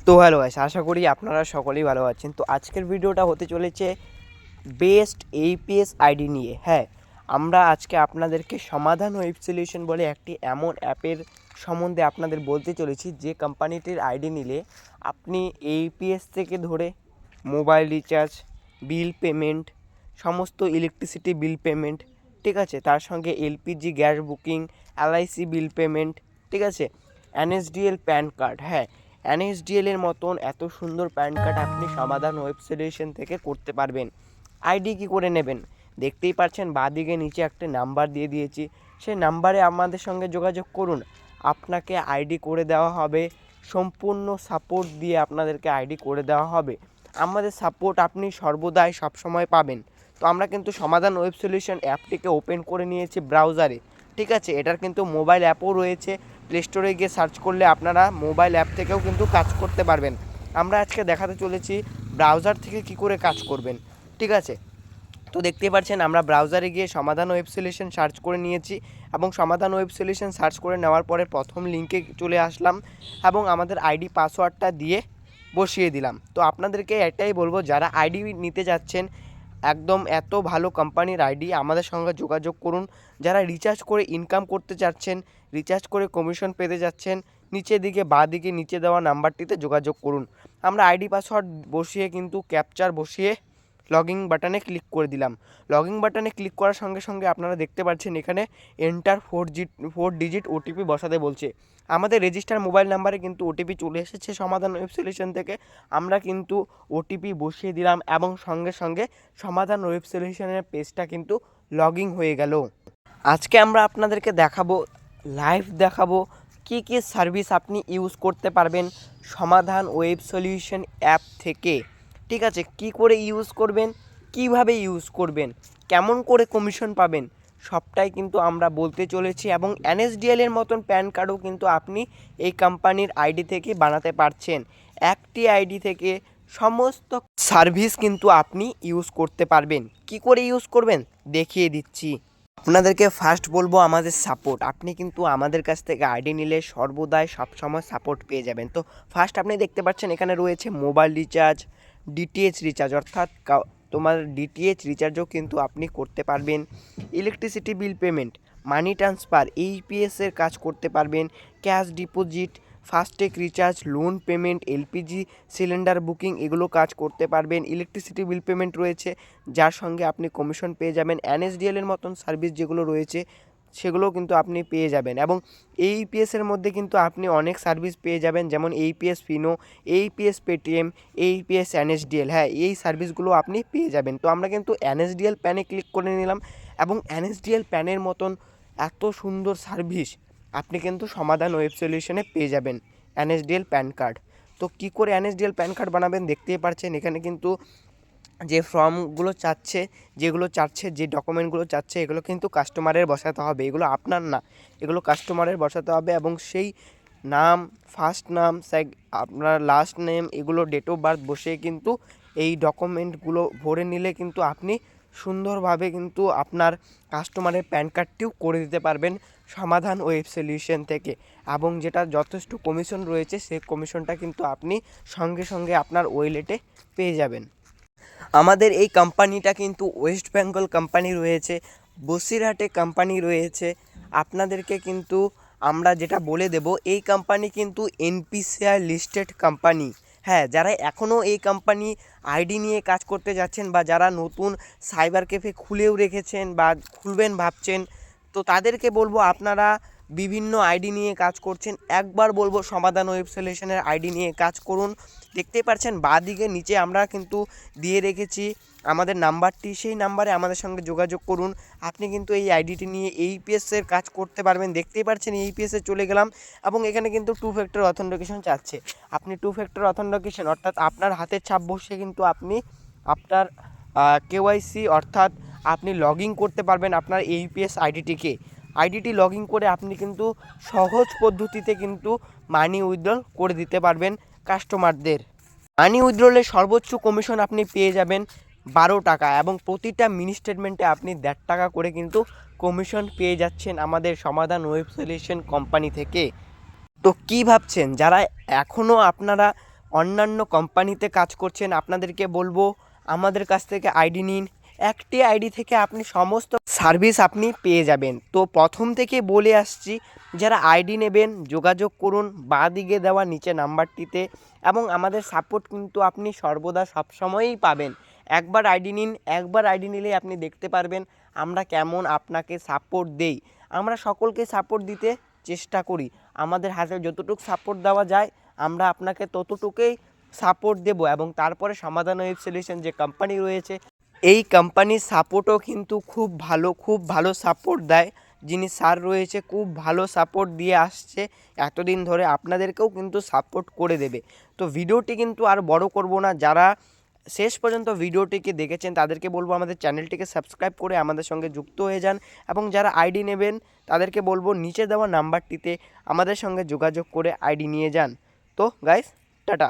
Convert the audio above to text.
তো hello guys, আশা করি আপনারা সকলেই ভালো আছেন। তো আজকের ভিডিওটা হতে চলেছে বেস্ট এইপিএস আইডি নিয়ে। হ্যাঁ, আমরা আজকে আপনাদেরকে সমাধান ওয়েব সলিউশন বলে একটি এমন অ্যাপের সম্বন্ধে আপনাদের বলতে চলেছি, যে কোম্পানিটির আইডি নিলে আপনি এইপিএস থেকে ধরে মোবাইল রিচার্জ, বিল পেমেন্ট, সমস্ত ইলেকট্রিসিটি বিল পেমেন্ট, ঠিক আছে, তার সঙ্গে LPG gas booking, LIC bill payment, ঠিক আছে, এনএসডিএল প্যান কার্ড, হ্যাঁ এনএসডিএল এর মতন এত সুন্দর প্যান কার্ড আপনি সমাধান ওয়েব সলিউশন থেকে করতে পারবেন। আইডি কী করে নেবেন দেখতেই পাচ্ছেন, বাঁদিকে নিচে একটা নাম্বার দিয়ে দিয়েছি, সেই নাম্বারে আমাদের সঙ্গে যোগাযোগ করুন, আপনাকে আইডি করে দেওয়া হবে। সম্পূর্ণ সাপোর্ট দিয়ে আপনাদেরকে আইডি করে দেওয়া হবে। আমাদের সাপোর্ট আপনি সর্বদাই সবসময় পাবেন। তো আমরা কিন্তু সমাধান ওয়েব সলিউশন অ্যাপটিকে ওপেন করে নিয়েছি ব্রাউজারে, ঠিক আছে। এটার কিন্তু মোবাইল অ্যাপও রয়েছে, প্লে স্টোরে গিয়ে সার্চ করলে আপনারা মোবাইল অ্যাপ থেকেও কিন্তু কাজ করতে পারবেন। আমরা আজকে দেখাতে চলেছি ব্রাউজার থেকে কি করে কাজ করবেন, ঠিক আছে। তো দেখতেই পাচ্ছেন আমরা ব্রাউজারে গিয়ে সমাধান ওয়েব সলিউশন সার্চ করে নিয়েছি, এবং সমাধান ওয়েব সলিউশন সার্চ করে নেওয়ার পরে প্রথম লিঙ্কে চলে আসলাম এবং আমাদের আইডি পাসওয়ার্ডটা দিয়ে বসিয়ে দিলাম। তো আপনাদেরকে এটাই বলবো, যারা আইডি নিতে যাচ্ছেন, একদম এত ভালো কোম্পানির আইডি, আমাদের সঙ্গে যোগাযোগ করুন। যারা রিচার্জ করে ইনকাম করতে চাচ্ছেন, রিচার্জ করে কমিশন পেতে যাচ্ছেন, নিচের দিকে বাঁ দিকে নিচে দেওয়া নাম্বারটিতে যোগাযোগ করুন। আমরা আইডি পাসওয়ার্ড বসিয়ে কিন্তু ক্যাপচার বসিয়ে লগইন বাটনে ক্লিক করে দিলাম। লগইন বাটনে ক্লিক করার সঙ্গে সঙ্গে আপনারা দেখতে পাচ্ছেন এখানে এন্টার 4 ডিজিট ওটিপি বসাতে বলছে। আমাদের রেজিস্টার মোবাইল নাম্বারে কিন্তু ওটিপি চলে এসেছে সমাধান ওয়েব সলিউশন থেকে। আমরা কিন্তু ওটিপি বসিয়ে দিলাম এবং সঙ্গে সঙ্গে সমাধান ওয়েব সলিউশনের পেজটা কিন্তু লগইন হয়ে গেল। আজকে আমরা আপনাদেরকে লাইভ দেখাবো কী কী সার্ভিস আপনি ইউজ করতে পারবেন সমাধান ওয়েব সলিউশন অ্যাপ থেকে, ঠিক আছে। কি করে ইউজ করবেন, কিভাবে ইউজ করবেন, কেমন করে কমিশন পাবেন, সবটাই কিন্তু আমরা বলতে চলেছি। এবং এনএসডিএল এর মতন প্যান কার্ডও কিন্তু আপনি এই কোম্পানির আইডি থেকে বানাতে পারছেন। একটি আইডি থেকে সমস্ত সার্ভিস কিন্তু আপনি ইউজ করতে পারবেন। কি করে ইউজ করবেন দেখিয়ে দিচ্ছি। আপনাদেরকে ফার্স্ট বলবো আমাদের সাপোর্ট। আপনি কিন্তু আমাদের কাছ থেকে আইডি নিলে সর্বদাই সবসময় সাপোর্ট পেয়ে যাবেন। তো ফার্স্ট আপনি দেখতে পাচ্ছেন এখানে রয়েছে মোবাইল রিচার্জ, ডিটিএইচ রিচার্জ, অর্থাৎ তোমার ডিটিএইচ রিচার্জও কিন্তু আপনি করতে পারবেন। Electricity bill payment, money transfer, এইপিএসের কাজ করতে পারবেন। Cash deposit, FASTag recharge, loan payment, LPG cylinder booking, এগুলো কাজ করতে পারবেন। ইলেকট্রিসিটি বিল পেমেন্ট রয়েছে, যার সঙ্গে আপনি কমিশন পেয়ে যাবেন। এনএসডিএল এর মতন সার্ভিস যেগুলো রয়েছে সেগুলোও কিন্তু আপনি পেয়ে যাবেন। এবং এইপিএসের মধ্যে কিন্তু আপনি অনেক সার্ভিস পেয়ে যাবেন, যেমন AEPS Fino, AEPS Paytm, AEPS NSDL, হ্যাঁ এই সার্ভিসগুলো আপনি পেয়ে যাবেন। তো আমরা কিন্তু এনএসডিএল প্যানে ক্লিক করে নিলাম, এবং এনএসডিএল প্যানের মতন এত সুন্দর সার্ভিস আপনি কিন্তু সমাধান ওয়েব সলিউশনে পেয়ে যাবেন। এনএসডিএল প্যান কার্ড, তো কী করে এনএসডিএল প্যান কার্ড বানাবেন দেখতেই পাচ্ছেন। এখানে কিন্তু যে ফর্মগুলো চাচ্ছে, যে ডকুমেন্টগুলো চাচ্ছে, এগুলো কিন্তু কাস্টমারের বসাতে হবে, এগুলো আপনার না, এগুলো কাস্টমারের বসাতে হবে। এবং সেই নাম, ফার্স্ট নাম, আপনার লাস্ট নেম, এগুলো ডেট অফ বার্থ বসে কিন্তু এই ডকুমেন্টগুলো ভরে নিলে কিন্তু আপনি সুন্দরভাবে কিন্তু আপনার কাস্টমারের প্যান কার্ডটিও করে দিতে পারবেন সমাধান ওয়েব সলিউশন থেকে। এবং যেটা যথেষ্ট কমিশন রয়েছে, সেই কমিশনটা কিন্তু আপনি সঙ্গে সঙ্গে আপনার ওয়ালেটে পেয়ে যাবেন। আমাদের এই কোম্পানিটা কিন্তু ওয়েস্ট বেঙ্গল কোম্পানি রয়েছে, বসিরহাটে কোম্পানি রয়েছে। আপনাদেরকে কিন্তু আমরা যেটা বলে দেব, এই কোম্পানি কিন্তু এনপিসিআই লিস্টেড কোম্পানি। হ্যাঁ, যারা এখনও এই কোম্পানি আইডি নিয়ে কাজ করতে যাচ্ছেন, বা যারা নতুন সাইবার ক্যাফে খুলেও রেখেছেন বা খুলবেন ভাবছেন, তো তাদেরকে বলবো আপনারা বিভিন্ন আইডি নিয়ে কাজ করছেন, একবার বলবো সমাধান ওয়েব সলিউশনের আইডি নিয়ে কাজ করুন। দেখতেই পাচ্ছেন বাঁদিকে নিচে আমরা কিন্তু দিয়ে রেখেছি আমাদের নাম্বারটি, সেই নাম্বারে আমাদের সঙ্গে যোগাযোগ করুন। আপনি কিন্তু এই আইডিটি নিয়ে এইপিএসের কাজ করতে পারবেন। দেখতেই পাচ্ছেন এইপিএসে চলে গেলাম, এবং এখানে কিন্তু 2 ফ্যাক্টর অথেন্টিকেশন চাচ্ছে। আপনি 2 ফ্যাক্টর অথেন্টিকেশন অর্থাৎ আপনার হাতের ছাপ বসিয়ে কিন্তু আপনি আপনার কেওয়াইসি অর্থাৎ আপনি লগ ইন করতে পারবেন আপনার এইপিএস আইডিটি লগ ইন করে আপনি কিন্তু সহজ পদ্ধতিতে কিন্তু মানি উইথড্রল করে দিতে পারবেন কাস্টমারদের। মানি উইথড্রলের সর্বোচ্চ কমিশন আপনি পেয়ে যাবেন 12 টাকা, এবং প্রতিটা মিনি স্টেটমেন্টে আপনি 1.5 টাকা করে কিন্তু কমিশন পেয়ে যাচ্ছেন আমাদের সমাধান ওয়েব সলিউশন কোম্পানি থেকে। তো কী ভাবছেন, যারা এখনও আপনারা অন্যান্য কোম্পানিতে কাজ করছেন আপনাদেরকে বলবো আমাদের কাছ থেকে আইডি নিন। একটি আইডি থেকে আপনি সমস্ত সার্ভিস আপনি পেয়ে যাবেন। তো প্রথম থেকে বলে আসছি, যারা আইডি নেবেন যোগাযোগ করুন বাঁদিকে দেওয়া নিচে নাম্বারটিতে, এবং আমাদের সাপোর্ট কিন্তু আপনি সর্বদা সবসময়ই পাবেন। একবার আইডি নিন, একবার আইডি নিলেই আপনি দেখতে পারবেন আমরা কেমন আপনাকে সাপোর্ট দেই। আমরা সকলকে সাপোর্ট দিতে চেষ্টা করি, আমাদের হাতে যতটুকু সাপোর্ট দেওয়া যায় আমরা আপনাকে ততটুকুই সাপোর্ট দেব। এবং তারপরে সমাধান ওয়েব সলিউশন যে কোম্পানি রয়েছে, এই কোম্পানির সাপোর্টও কিন্তু খুব ভালো সাপোর্ট দেয়। যিনি স্যার রয়েছে খুব ভালো সাপোর্ট দিয়ে আসছে এতদিন ধরে, আপনাদেরকেও কিন্তু সাপোর্ট করে দেবে। তো ভিডিওটি কিন্তু আর বড় করব না, যারা শেষ পর্যন্ত ভিডিওটিকে দেখেছেন তাদেরকে বলবো আমাদের চ্যানেলটিকে সাবস্ক্রাইব করে আমাদের সঙ্গে যুক্ত হয়ে যান, এবং যারা আইডি নেবেন তাদেরকে বলবো নিচে দেওয়া নাম্বারটিতে আমাদের সঙ্গে যোগাযোগ করে আইডি নিয়ে যান। তো গাইস, টাটা।